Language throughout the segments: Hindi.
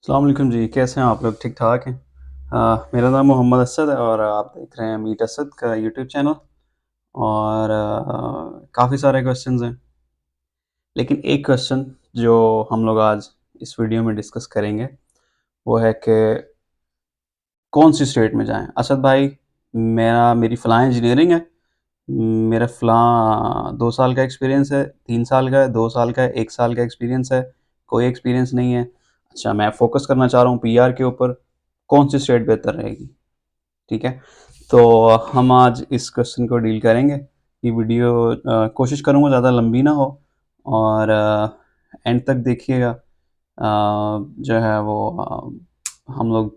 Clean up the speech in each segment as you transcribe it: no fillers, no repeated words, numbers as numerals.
अस्सलाम वालेकुम जी, कैसे हैं आप लोग? ठीक ठाक हैं? मेरा नाम मोहम्मद असद है और आप देख रहे हैं मीट असद का यूट्यूब चैनल। और काफ़ी सारे क्वेश्चंस हैं, लेकिन एक क्वेश्चन जो हम लोग आज इस वीडियो में डिस्कस करेंगे वो है कि कौन सी स्टेट में जाएं। असद भाई, मेरी फ़लाँ इंजीनियरिंग है, मेरा फ़लाँ 2 साल का एक्सपीरियंस है, 3 साल का है, 2 साल का है, 1 साल का एक्सपीरियंस है, कोई एक्सपीरियंस नहीं है। अच्छा, मैं फोकस करना चाह रहा हूँ पीआर के ऊपर, कौन सी स्टेट बेहतर रहेगी? ठीक है, तो हम आज इस क्वेश्चन को डील करेंगे। ये वीडियो कोशिश करूँगा ज़्यादा लंबी ना हो और एंड तक देखिएगा। जो है वो हम लोग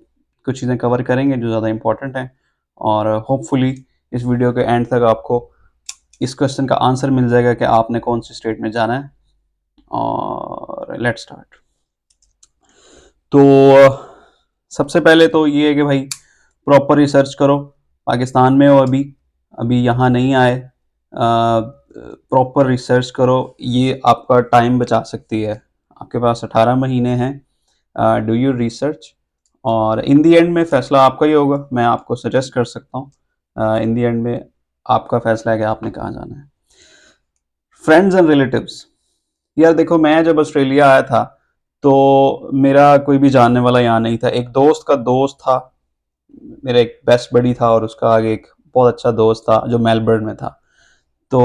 कुछ चीज़ें कवर करेंगे जो ज़्यादा इम्पोर्टेंट हैं और होपफुली इस वीडियो के एंड तक आपको इस क्वेश्चन का आंसर मिल जाएगा कि आपने कौन सी स्टेट में जाना है। और लेट्स स्टार्ट। तो सबसे पहले तो ये है कि भाई प्रॉपर रिसर्च करो। पाकिस्तान में हो अभी अभी यहाँ नहीं आए, प्रॉपर रिसर्च करो, ये आपका टाइम बचा सकती है। आपके पास 18 महीने हैं, डू यू रिसर्च और इन दी एंड में फ़ैसला आपका ही होगा। मैं आपको सजेस्ट कर सकता हूँ, इन दी एंड में आपका फ़ैसला है कि आपने कहाँ जाना है। फ्रेंड्स एंड रिलेटिव्स, यार देखो, मैं जब ऑस्ट्रेलिया आया था तो मेरा कोई भी जानने वाला यहाँ नहीं था। एक दोस्त का दोस्त था, मेरा एक बेस्ट बडी था और उसका आगे एक बहुत अच्छा दोस्त था जो मेलबर्न में था। तो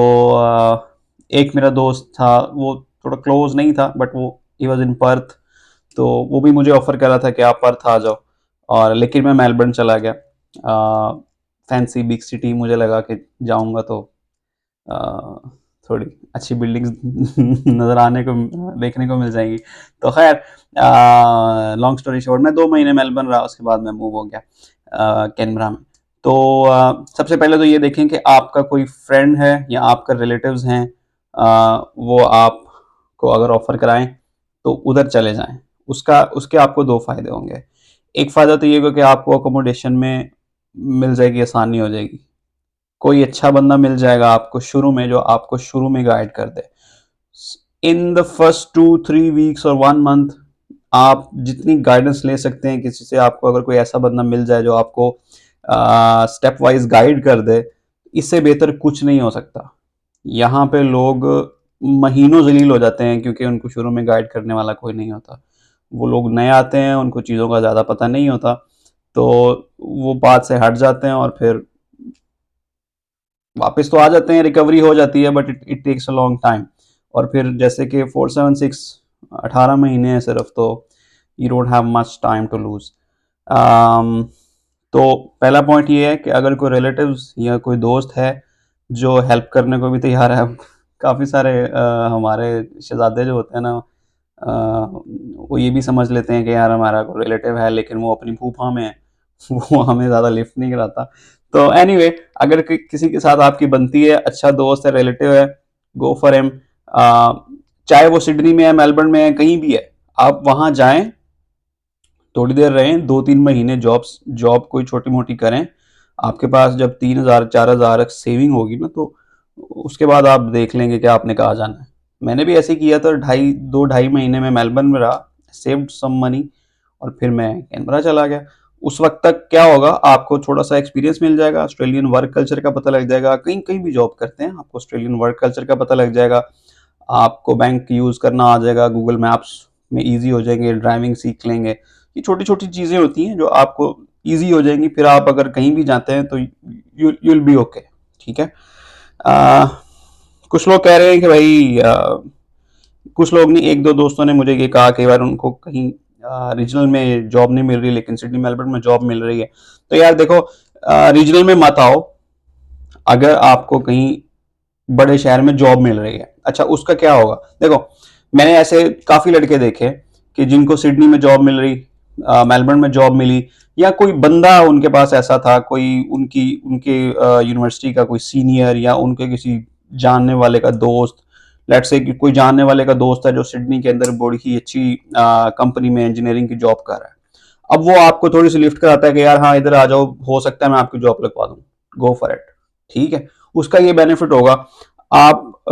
एक मेरा दोस्त था, वो थोड़ा क्लोज नहीं था बट वो ही वॉज इन पर्थ। तो वो भी मुझे ऑफर कर रहा था कि आप पर्थ आ जाओ, और लेकिन मैं मेलबर्न चला गया। फैंसी बिग सिटी मुझे लगा कि जाऊंगा तो अ, थोड़ी अच्छी बिल्डिंग्स नज़र आने को देखने को मिल जाएंगी। तो खैर, लॉन्ग स्टोरी शॉर्ट, मैं 2 महीने मेलबर्न रहा, उसके बाद मैं मूव हो गया कैनबरा में। तो सबसे पहले तो ये देखें कि आपका कोई फ्रेंड है या आपका रिलेटिव्स हैं, वो आपको अगर ऑफ़र कराएं तो उधर चले जाएं। उसके आपको दो फ़ायदे होंगे। एक फ़ायदा तो ये होगा कि आपको अकोमोडेशन में मिल जाएगी, आसानी हो जाएगी। कोई अच्छा बंदा मिल जाएगा आपको शुरू में, जो आपको शुरू में गाइड कर दे। इन द फर्स्ट 2-3 वीक्स और 1 मंथ आप जितनी गाइडेंस ले सकते हैं किसी से, आपको अगर कोई ऐसा बंदा मिल जाए जो आपको स्टेप वाइज गाइड कर दे, इससे बेहतर कुछ नहीं हो सकता। यहाँ पे लोग महीनों जलील हो जाते हैं क्योंकि उनको शुरू में गाइड करने वाला कोई नहीं होता। वो लोग नए आते हैं, उनको चीज़ों का ज़्यादा पता नहीं होता, तो वो बात से हट जाते हैं और फिर वापस तो आ जाते हैं, रिकवरी हो जाती है, but it takes a long time. और फिर जैसे कि 476 18 महीने हैं सिर्फ, तो you don't have much time to lose. तो पहला पॉइंट ये है कि अगर कोई रिलेटिव्स या कोई दोस्त है जो हेल्प करने को भी तैयार है। काफ़ी सारे हमारे शहजादे जो होते हैं ना, वो ये भी समझ लेते हैं कि यार हमारा कोई रिलेटिव है, लेकिन वो अपनी फूफा में है, वो हमें ज़्यादा लिफ्ट नहीं कराता। तो एनीवे, अगर किसी के साथ आपकी बनती है, अच्छा दोस्त है, रिलेटिव है, गो फॉर हिम। चाहे वो सिडनी में है, मेलबर्न में है, कहीं भी है, आप वहाँ जाएं, थोड़ी देर रहें, 2-3 महीने जॉब कोई छोटी मोटी करें। आपके पास जब 3,000 4,000 सेविंग होगी ना, तो उसके बाद आप देख लेंगे कि आपने कहाँ जाना है। मैंने भी ऐसे किया था, 2 ढाई महीने में मेलबर्न में रहा, सेव्ड सम मनी, और फिर मैं कैनबरा चला गया। उस वक्त तक क्या होगा, आपको थोड़ा सा एक्सपीरियंस मिल जाएगा, ऑस्ट्रेलियन वर्क कल्चर का पता लग जाएगा। कहीं कहीं भी जॉब करते हैं आपको ऑस्ट्रेलियन वर्क कल्चर का पता लग जाएगा। आपको बैंक यूज़ करना आ जाएगा, गूगल मैप्स में ईजी हो जाएंगे, ड्राइविंग सीख लेंगे। ये छोटी छोटी चीज़ें होती हैं जो आपको ईजी हो जाएंगी, फिर आप अगर कहीं भी जाते हैं तो यू विल बी ओके। ठीक है। आ, कुछ लोग कह रहे हैं कि भाई, कुछ लोग नहीं, एक दो दोस्तों ने मुझे ये कहा कई बार उनको कहीं रीजनल में जॉब नहीं मिल रही लेकिन सिडनी मेलबर्न में जॉब मिल रही है। तो यार देखो, रीजनल में मत आओ अगर आपको कहीं बड़े शहर में जॉब मिल रही है। अच्छा, उसका क्या होगा? देखो, मैंने ऐसे काफ़ी लड़के देखे कि जिनको सिडनी में जॉब मिल रही, मेलबर्न में जॉब मिली, या कोई बंदा उनके पास ऐसा था, कोई उनकी उनके यूनिवर्सिटी का कोई सीनियर या उनके किसी जानने वाले का दोस्त। लेट्स से कि कोई जानने वाले का दोस्त है जो सिडनी के अंदर बड़ी ही अच्छी कंपनी में इंजीनियरिंग की जॉब कर रहा है। अब वो आपको थोड़ी सी लिफ्ट कराता है कि यार हाँ, इधर आ जाओ, हो सकता है मैं आपकी जॉब लगवा दूँ, गो फॉर इट। ठीक है, उसका ये बेनिफिट होगा। आप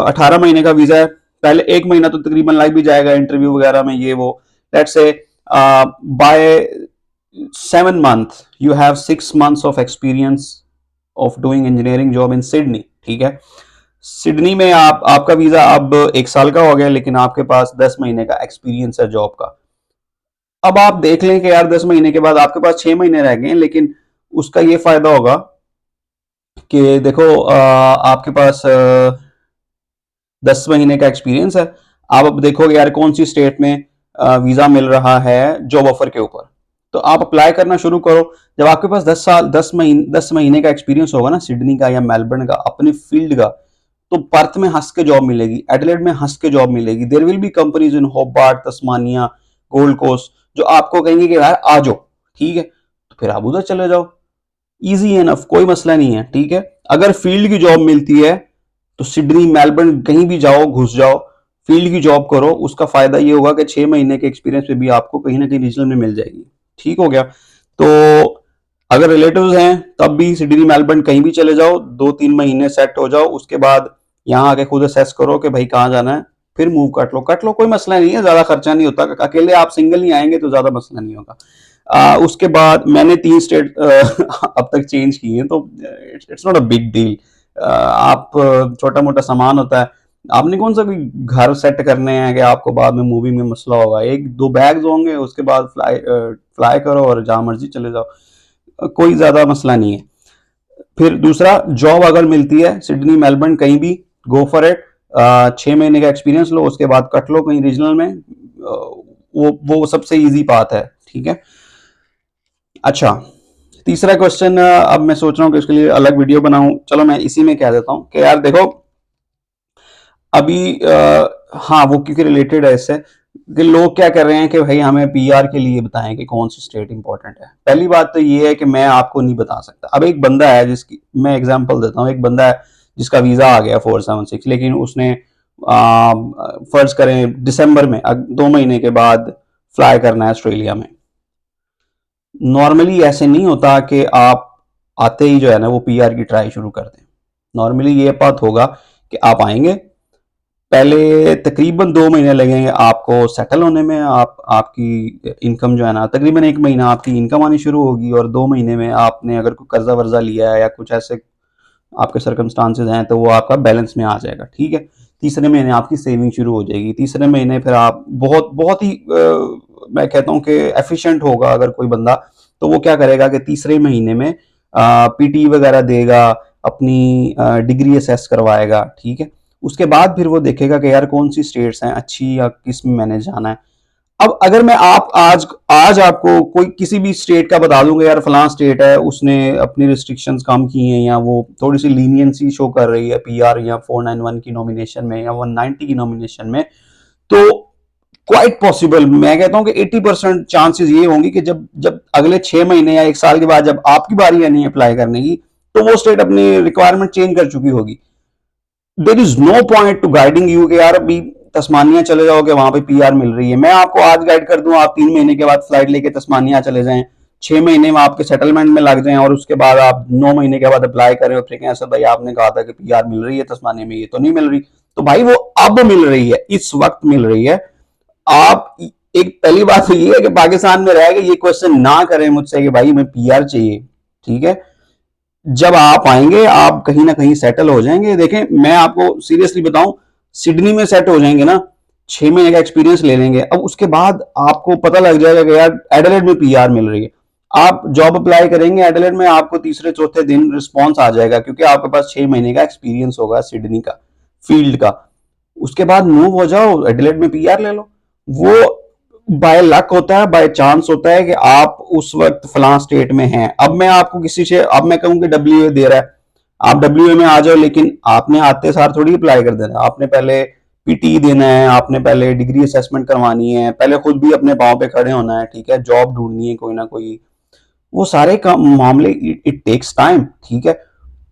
18 महीने का वीजा है, पहले 1 महीना तो तकरीबन लग भी जाएगा इंटरव्यू वगैरह में, ये वो। Let's say by 7 month you have 6 months of experience of doing engineering job in Sydney, ठीक है। सिडनी में आपका वीजा अब 1 साल का हो गया, लेकिन आपके पास 10 महीने का एक्सपीरियंस है जॉब का। अब आप देख लें कि यार 10 महीने के बाद आपके पास 6 महीने रह गए हैं, लेकिन उसका ये फायदा होगा कि देखो आपके पास 10 महीने का एक्सपीरियंस है। आप अब देखोगे यार कौन सी स्टेट में वीजा मिल रहा है जॉब ऑफर के ऊपर, तो आप अप्लाई करना शुरू करो। जब आपके पास 10 महीने का एक्सपीरियंस होगा ना सिडनी का या मेलबर्न का अपने फील्ड का, तो पर्थ में हंस के जॉब मिलेगी, एडिलेड में हंस के जॉब मिलेगी। There will be companies in Hobart, Tasmania, Gold Coast जो आपको कहेंगे कि यार आ जाओ, ठीक है, तो फिर आप उधर चले जाओ। इजी एनफ, कोई मसला नहीं है, ठीक है। अगर फील्ड की जॉब मिलती है तो सिडनी मेलबर्न कहीं भी जाओ, घुस जाओ, फील्ड की जॉब करो। उसका फायदा ये होगा कि 6 महीने के एक्सपीरियंस पे भी आपको कहीं ना कहीं रीजनल में मिल जाएगी। ठीक हो गया। तो अगर रिलेटिव्स हैं तब भी सिडनी मेलबर्न कहीं भी चले जाओ, 2-3 महीने सेट हो जाओ, उसके बाद यहाँ आके खुद असेस करो कि भाई कहाँ जाना है, फिर मूव कर लो, कोई मसला नहीं है, ज्यादा खर्चा नहीं होता। अकेले आप सिंगल नहीं आएंगे तो ज्यादा मसला नहीं होगा। उसके बाद मैंने 3 स्टेट अब तक चेंज किए हैं, तो it's not a big deal. आप छोटा मोटा सामान होता है, आपने कौन सा कोई घर सेट करने हैं कि आपको बाद में मूवी में मसला होगा। 1-2 बैग्स होंगे, उसके बाद फ्लाई करो और जहां मर्जी चले जाओ, कोई ज्यादा मसला नहीं है। फिर दूसरा, जॉब अगर मिलती है सिडनी मेलबर्न कहीं भी, गो फॉर इट। 6 महीने का एक्सपीरियंस लो, उसके बाद कट लो कहीं रीजनल में। वो सबसे इजी बात है, ठीक है। अच्छा, तीसरा क्वेश्चन, अब मैं सोच रहा हूँ कि उसके लिए अलग वीडियो बनाऊं, चलो मैं इसी में कह देता हूँ कि यार देखो अभी हाँ वो क्योंकि रिलेटेड है इससे, कि लोग क्या कर रहे हैं कि भाई हमें पीआर के लिए बताएं कि कौन सी स्टेट इंपॉर्टेंट है। पहली बात तो ये है कि मैं आपको नहीं बता सकता। अब एक बंदा है जिसकी मैं एग्जांपल देता हूँ, एक बंदा है जिसका वीजा आ गया 476, लेकिन उसने फर्ज करें दिसंबर में 2 महीने के बाद फ्लाई करना है ऑस्ट्रेलिया में। नॉर्मली ऐसे नहीं होता कि आप आते ही जो है ना वो पीआर की ट्राई शुरू कर दें। नॉर्मली ये बात होगा कि आप आएंगे, पहले तकरीबन 2 महीने लगेंगे आपको सेटल होने में। आपकी इनकम जो है ना तकरीबन 1 महीना आपकी इनकम आनी शुरू होगी, और 2 महीने में आपने अगर कोई कर्जा वर्जा लिया है या कुछ ऐसे आपके सर्कमस्टांसेस हैं तो वो आपका बैलेंस में आ जाएगा, ठीक है। तीसरे महीने आपकी सेविंग शुरू हो जाएगी। तीसरे महीने फिर आप बहुत बहुत ही मैं कहता हूँ कि एफिशिएंट होगा अगर कोई बंदा, तो वो क्या करेगा कि तीसरे महीने में पीटी वगैरह देगा, अपनी डिग्री असेस करवाएगा, ठीक है। उसके बाद फिर वो देखेगा कि यार कौन सी स्टेट्स हैं अच्छी या किस में मैंने जाना है। अब अगर मैं आप आज आज आपको कोई किसी भी स्टेट का बता दूंगा यार फलां स्टेट है उसने अपनी रिस्ट्रिक्शंस कम की हैं या वो थोड़ी सी लीनियंसी शो कर रही है पीआर या 491 की नॉमिनेशन में या 190 की नॉमिनेशन में, तो क्वाइट पॉसिबल, मैं कहता हूं कि 80% चांसेस ये होंगी कि जब जब अगले 6 महीने या 1 साल के बाद जब आपकी बारी आनी है अप्लाई करने की, तो वो स्टेट अपनी रिक्वायरमेंट चेंज कर चुकी होगी। There is no point to guiding you कि यार अभी तस्मानिया चले जाओगे वहां पे पीआर मिल रही है। मैं आपको आज गाइड कर दूं, आप 3 महीने के बाद फ्लाइट लेके तस्मानिया चले जाएं, 6 महीने में आपके सेटलमेंट में लग जाएं, और उसके बाद आप 9 महीने के बाद अप्लाई करें और फिर ऐसा भाई आपने कहा था कि पीआर मिल रही है तस्मानिया में, ये तो नहीं मिल रही। तो भाई वो अब मिल रही है, इस वक्त मिल रही है। आप एक पहली बात तो ये है कि पाकिस्तान में रह के ये क्वेश्चन ना करें मुझसे कि भाई मैं पीआर चाहिए, ठीक है। जब आप आएंगे आप कहीं ना कहीं सेटल हो जाएंगे। देखें मैं आपको सीरियसली बताऊं, सिडनी में सेट हो जाएंगे ना, 6 महीने का एक्सपीरियंस ले लेंगे, अब उसके बाद आपको पता लग जाएगा कि यार एडिलेड में पीआर मिल रही है। आप जॉब अप्लाई करेंगे एडिलेड में, आपको तीसरे चौथे दिन रिस्पॉन्स आ जाएगा क्योंकि आपके पास 6 महीने का एक्सपीरियंस होगा सिडनी का फील्ड का। उसके बाद मूव हो जाओ, एडिलेड में पीआर ले लो। वो बाय लक होता है, बाय चांस होता है कि आप उस वक्त फलां स्टेट में हैं। अब मैं आपको किसी से, अब मैं कहूं कि डब्ल्यू दे रहा है, आप डब्ल्यू में आ जाओ, लेकिन आपने आते सार थोड़ी अप्लाई कर देना। आपने पहले पीटी देना है, आपने पहले डिग्री असेसमेंट करवानी है, पहले खुद भी अपने पाँव पे खड़े होना है, ठीक है, जॉब ढूंढनी है कोई ना कोई, वो सारे काम मामले, इट टेक्स टाइम, ठीक है।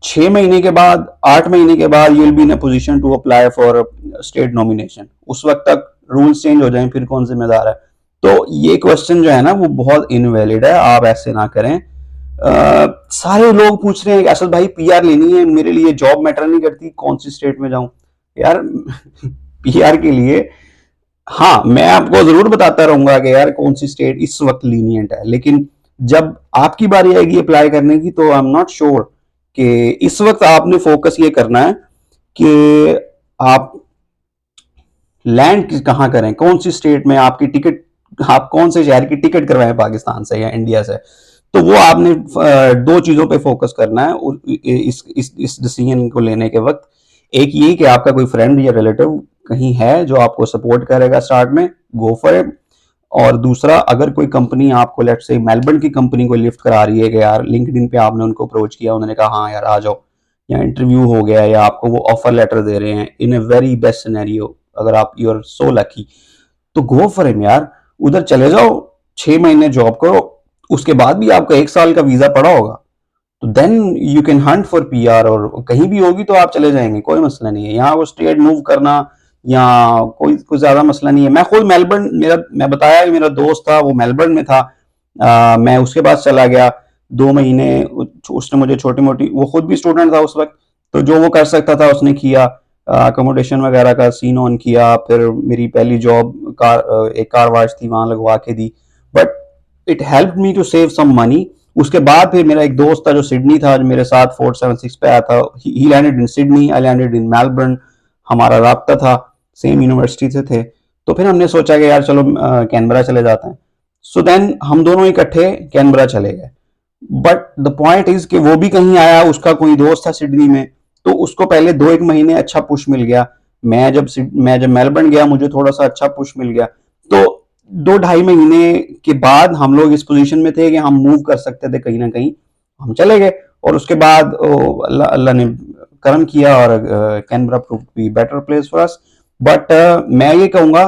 6 महीने के बाद, 8 महीने के बाद you will be in a position to apply for state nomination. उस वक्त तक रूल्स चेंज हो जाएं, फिर कौन जिम्मेदार है। तो ये क्वेश्चन जो है ना वो बहुत इनवैलिड है, आप ऐसे ना करें। सारे लोग पूछ रहे हैं कि असद भाई पीआर लेनी है, मेरे लिए जॉब मैटर नहीं करती कौन सी स्टेट में जाऊं। यार पीआर के लिए हाँ, मैं आपको ज़रूर बताता रहूँगा कि यार कौन-सी स्टेट इस वक़्त लीनिएंट है, लेकिन जब आपकी बारी आएगी अप्लाई करने की तो आई एम नॉट श्योर कि इस वक़्त आपने फ़ोकस ये करना है कि आप लैंड कहाँ करें, कौन-सी स्टेट में आपकी टिकट, आप कौन से शहर की टिकट करवाएँ पाकिस्तान से या इंडिया से। तो वो आपने 2 चीज़ों पे फ़ोकस करना है इस डिसीजन को लेने के वक़्त। एक ये कि आपका कोई फ्रेंड या रिलेटिव कहीं है जो आपको सपोर्ट करेगा स्टार्ट में, गो फॉर इट। और दूसरा, अगर कोई कंपनी आपको लेट्स से मेलबर्न की कंपनी को लिफ्ट करा रही है कि यार लिंक्डइन पे आपने उनको अप्रोच किया, उन्होंने कहा हाँ यार आ जाओ, या इंटरव्यू हो गया या आपको वो ऑफर लेटर दे रहे हैं इन ए वेरी बेस्ट सिनेरियो, अगर आप यू आर सो लकी, तो गो फॉर हिम यार, उधर चले जाओ, 6 महीने जॉब करो, उसके बाद भी आपका 1 साल का वीजा पड़ा होगा, तो then you can hunt for PR, और कहीं भी होगी तो आप चले जाएंगे, कोई मसला नहीं है। यहाँ वो स्टेट मूव करना या कोई ज्यादा मसला नहीं है। मैं खुद मेलबर्न, मैं बताया कि मेरा दोस्त था वो मेलबर्न में था, मैं उसके पास चला गया 2 महीने, उसने मुझे छोटी मोटी, वो खुद भी स्टूडेंट था उस वक्त, तो जो वो कर सकता था उसने किया, अकोमोडेशन वगैरह का सीन ऑन किया, फिर मेरी पहली जॉब एक कार वाश थी वहां लगवा के दी, but it help me to save some money. उसके बाद फिर मेरा एक दोस्त था जो सिडनी था, जो मेरे साथ 476 पे आया था, ही landed in Sydney, I landed in Melbourne, हमारा राब्ता था, सेम यूनिवर्सिटी से थे। तो फिर हमने सोचा कि यार चलो कैनबरा चले जाते हैं, सो देन हम दोनों इकट्ठे कैनबरा चले गए। बट द पॉइंट इज कि वो भी कहीं आया, उसका कोई दोस्त था सिडनी में, तो उसको पहले 2 एक महीने अच्छा पुश मिल गया। मैं जब मेलबर्न गया मुझे थोड़ा सा अच्छा पुश मिल गया, तो 2 ढाई महीने के बाद हम लोग इस पोजीशन में थे कि हम मूव कर सकते थे कहीं ना कहीं, हम चले गए। और उसके बाद अल्लाह अल्लाह ने करम किया और Canberra prove to be better place for us. But मैं ये कहूंगा,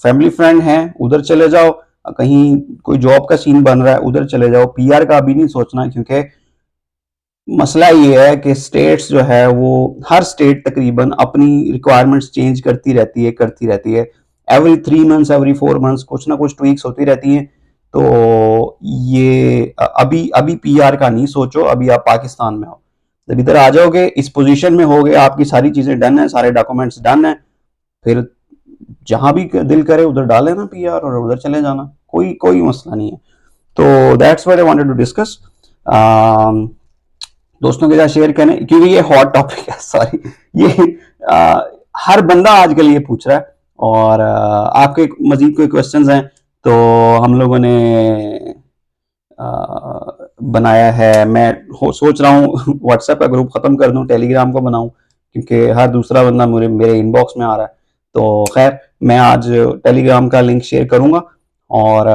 फैमिली फ्रेंड है, उधर चले जाओ, कहीं कोई जॉब का सीन बन रहा है उधर चले जाओ, पीआर का अभी नहीं सोचना, क्योंकि मसला ये है कि स्टेट्स जो है वो, हर स्टेट तकरीबन अपनी रिक्वायरमेंट्स चेंज करती रहती है, एवरी 3 मंथ्स एवरी 4 मंथ्स कुछ ना कुछ ट्वीक्स होती रहती हैं। तो ये अभी अभी पीआर का नहीं सोचो, अभी आप पाकिस्तान में हो, जब इधर आ जाओगे इस पोजीशन में होगे, आपकी सारी चीजें डन है, सारे डॉक्यूमेंट्स डन है, फिर जहां भी दिल करे उधर डाले ना पीआर और उधर चले जाना, कोई कोई मसला नहीं है। तो that's what I wanted to discuss, दोस्तों के साथ शेयर करें, क्योंकि ये हॉट टॉपिक है, सॉरी, ये आ, हर बंदा आजकल ये पूछ रहा है। और आपके मजीद कोई क्वेश्चंस हैं तो हम लोगों ने बनाया है, मैं सोच रहा हूँ व्हाट्सएप का ग्रुप खत्म कर दूं, टेलीग्राम को बनाऊं, क्योंकि हर दूसरा बंदा मेरे इनबॉक्स में आ रहा है। तो खैर, मैं आज टेलीग्राम का लिंक शेयर करूंगा, और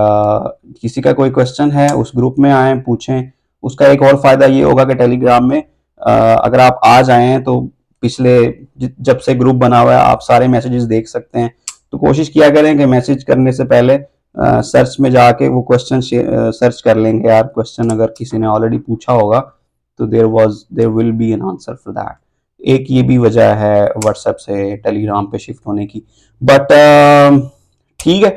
किसी का कोई क्वेश्चन है उस ग्रुप में आए पूछें। उसका एक और फायदा ये होगा कि टेलीग्राम में अगर आप आ जाएं तो पिछले जब से ग्रुप बना हुआ है आप सारे मैसेजेस देख सकते हैं। तो कोशिश किया करें कि मैसेज करने से पहले सर्च में जाके वो क्वेश्चन सर्च कर लेंगे यार, क्वेश्चन अगर किसी ने ऑलरेडी पूछा होगा तो there will be an answer for that. एक ये भी वजह है व्हाट्सएप से टेलीग्राम पे शिफ्ट होने की। बट ठीक है,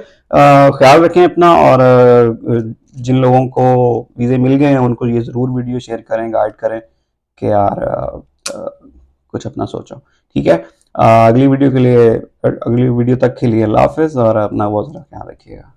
ख्याल रखें अपना, और जिन लोगों को वीज़े मिल गए हैं उनको ये ज़रूर वीडियो शेयर करें, गाइड करें कि यार कुछ अपना सोचो। ठीक है, अगली वीडियो तक के लिए अल्लाह हाफिज़, और अपना बहुत ज़रा ख्याल रखिएगा।